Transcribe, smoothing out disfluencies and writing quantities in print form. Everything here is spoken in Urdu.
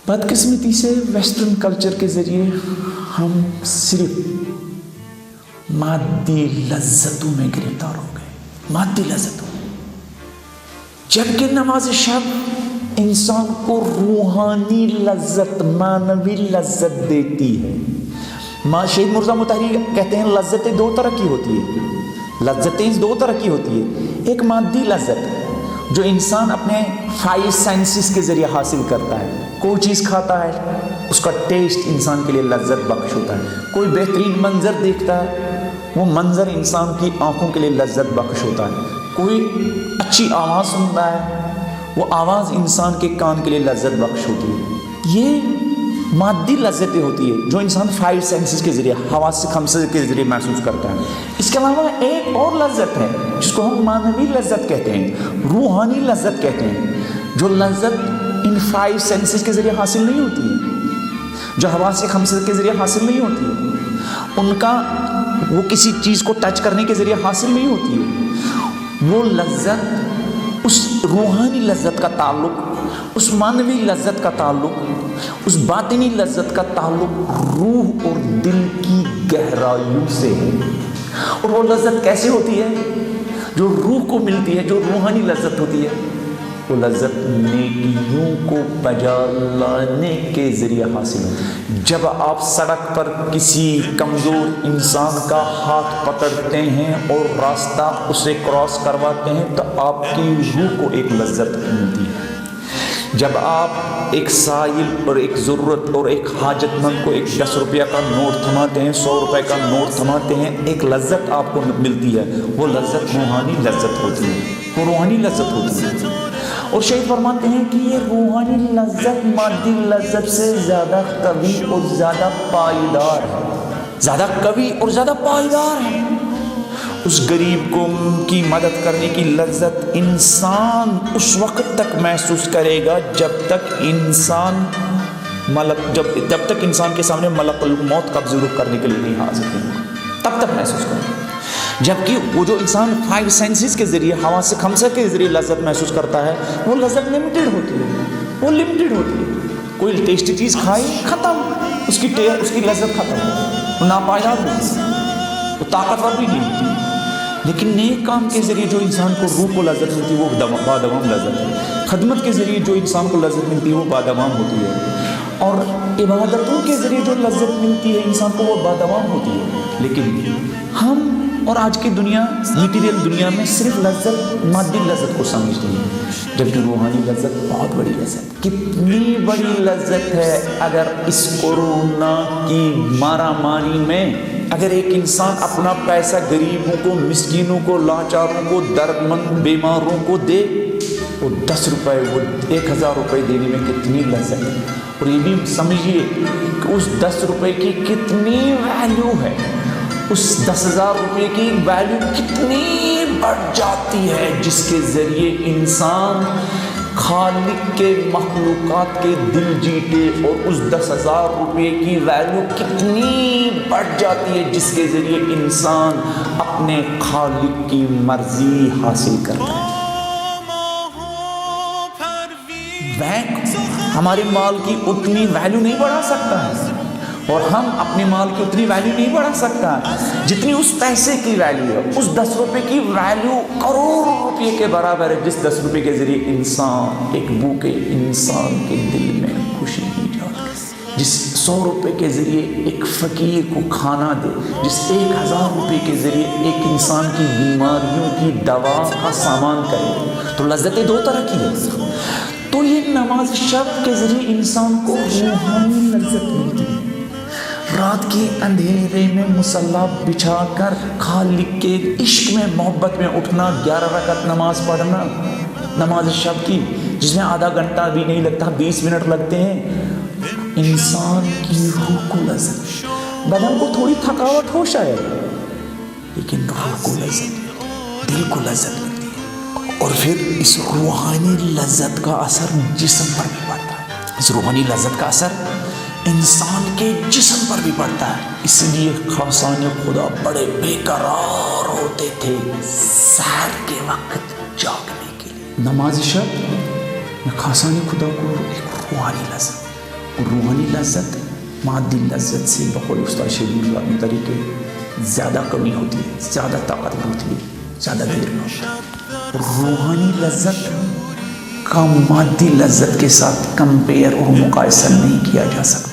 بدقسمتی سے ویسٹرن کلچر کے ذریعے ہم صرف مادی لذتوں میں گرفتار ہو گئے، مادی لذتوں، جبکہ نماز شب انسان کو روحانی لذت، معنوی لذت دیتی ہے۔ شہید مرزا مطہری کہتے ہیں لذتیں دو طرح کی ہوتی ہے، لذتیں دو طرح کی ہوتی ہے۔ ایک مادی لذت جو انسان اپنے 5 سینسز کے ذریعے حاصل کرتا ہے، کوئی چیز کھاتا ہے اس کا ٹیسٹ انسان کے لیے لذت بخش ہوتا ہے، کوئی بہترین منظر دیکھتا ہے وہ منظر انسان کی آنکھوں کے لیے لذت بخش ہوتا ہے، کوئی اچھی آواز سنتا ہے وہ آواز انسان کے کان کے لیے لذت بخش ہوتی ہے۔ یہ مادی لذتیں ہوتی ہے جو انسان 5 سینسز کے ذریعے، حواس خمسہ کے ذریعے محسوس کرتا ہے۔ اس کے علاوہ ایک اور لذت ہے جس کو ہم معنوی لذت کہتے ہیں، روحانی لذت کہتے ہیں، جو لذت ان 5 سینسز کے ذریعے حاصل نہیں ہوتی ہے، جو حواس خمسہ کے ذریعے حاصل نہیں ہوتی ہے، ان کا وہ کسی چیز کو ٹچ کرنے کے ذریعے حاصل نہیں ہوتی ہے۔ وہ لذت، اس روحانی لذت کا تعلق، اس معنوی لذت کا تعلق، اس باطنی لذت کا تعلق روح اور دل کی گہرائیوں سے ہے۔ اور وہ لذت کیسے ہوتی ہے؟ جو روح کو ملتی ہے، جو روحانی لذت ہوتی ہے، وہ لذت نیکیوں کو بجا لانے کے ذریعے حاصل ہوتی ہے۔ جب آپ سڑک پر کسی کمزور انسان کا ہاتھ پکڑتے ہیں اور راستہ اسے کراس کرواتے ہیں تو آپ کی روح کو ایک لذت ملتی ہے۔ جب آپ ایک سائل اور ایک ضرورت اور ایک حاجت مند کو ایک 10 روپیہ کا نوٹ تھماتے ہیں، 100 روپے کا نوٹ تھماتے ہیں، ایک لذت آپ کو ملتی ہے، وہ لذت روحانی لذت ہوتی ہے، وہ روحانی لذت ہوتی ہے۔ اور شہید فرماتے ہیں کہ یہ روحانی لذت مادی لذت سے زیادہ قوی اور زیادہ پائیدار ہے، زیادہ قوی اور زیادہ پائیدار ہے۔ اس غریب کو کی مدد کرنے کی لذت انسان اس وقت تک محسوس کرے گا جب تک انسان کے سامنے ملک الموت قبضہ کرنے کے لیے نہیں حاضر ہوگا، تب تک محسوس کرے گا۔ جبکہ وہ جو انسان 5 سینسز کے ذریعے، حواس خمسہ کے ذریعے لذت محسوس کرتا ہے، وہ لذت لمیٹڈ ہوتی ہے، وہ لمیٹڈ ہوتی ہے۔ کوئی ٹیسٹی چیز کھائی، ختم، اس کی لذت ختم، وہ ناپائیدار ہوتی ہے، وہ طاقتور بھی نہیں ہوتی۔ لیکن نیک کام کے ذریعے جو انسان کو روح کو لذت ملتی ہے وہ بادوام لذت ہے۔ خدمت کے ذریعے جو انسان کو لذت ملتی ہے وہ بادوام ہوتی ہے، اور عبادتوں کے ذریعے جو لذت ملتی ہے انسان کو وہ بادوام ہوتی ہے۔ لیکن ہم اور آج کی دنیا، میٹیریل دنیا میں صرف لذت، مادی لذت کو سمجھتے ہیں، جبکہ روحانی لذت بہت بڑی لذت، کتنی بڑی لذت ہے۔ اگر اس کورونا کی مارا ماری میں اگر ایک انسان اپنا پیسہ غریبوں کو، مسکینوں کو، لاچاروں کو، درد مند بیماروں کو دے، وہ 10 روپے، وہ 1000 روپے دینے میں کتنی لذت ہے۔ اور یہ بھی سمجھیے کہ اس 10 روپے کی کتنی ویلیو ہے، اس 10,000 روپے کی ویلیو کتنی بڑھ جاتی ہے، جس کے ذریعے انسان خالق کے مخلوقات کے دل جیتے، اور اس 10,000 روپے کی ویلیو کتنی بڑھ جاتی ہے جس کے ذریعے انسان اپنے خالق کی مرضی حاصل کرتا ہے۔ بینک ہمارے مال کی اتنی ویلیو نہیں بڑھا سکتا ہے، اور ہم اپنے مال کی اتنی ویلیو نہیں بڑھا سکتا جتنی اس پیسے کی ویلیو ہے۔ اس 10 روپے کی ویلیو کروڑوں روپے کے برابر ہے، جس 10 روپے کے ذریعے انسان، ایک بھوکے انسان کے دل میں خوشی ایجاد کرے، جس 100 روپے کے ذریعے ایک فقیر کو کھانا دے، جس 1000 روپے کے ذریعے ایک انسان کی بیماریوں کی دوا کا سامان کرے۔ تو لذتیں دو طرح کی ہے۔ تو یہ نماز شب کے ذریعے انسان کو روحانی لذت ملتی ہے۔ رات کے اندھیرے میں مصلی بچھا کر خالق کے عشق میں، محبت میں اٹھنا، 11 رکعت نماز پڑھنا، نماز شب کی، جس میں آدھا گھنٹہ بھی نہیں لگتا، 20 منٹ لگتے ہیں، انسان کی روح کو لذت، بدن کو تھوڑی تھکاوٹ ہو شاید، لیکن روح کو لذت، دل کو لذت ملتی ہے۔ اور پھر اس روحانی لذت کا اثر جسم پر بھی پڑتا ہے، اس روحانی لذت کا اثر انسان کے جسم پر بھی پڑتا ہے۔ اس لیے خاصان خدا بڑے بے قرار ہوتے تھے سحر کے وقت جاگنے کے لیے۔ نماز شب میں خاصان خدا کو ایک روحانی لذت، روحانی لذت مادی لذت سے بقول استاد شبیر اپنے طریقے زیادہ قوی ہوتی ہے، زیادہ طاقتور ہوتی ہے، زیادہ دیر میں ہوتی ہے۔ روحانی لذت کا مادی لذت کے ساتھ کمپیئر اور مقایسہ نہیں کیا جا سکتا۔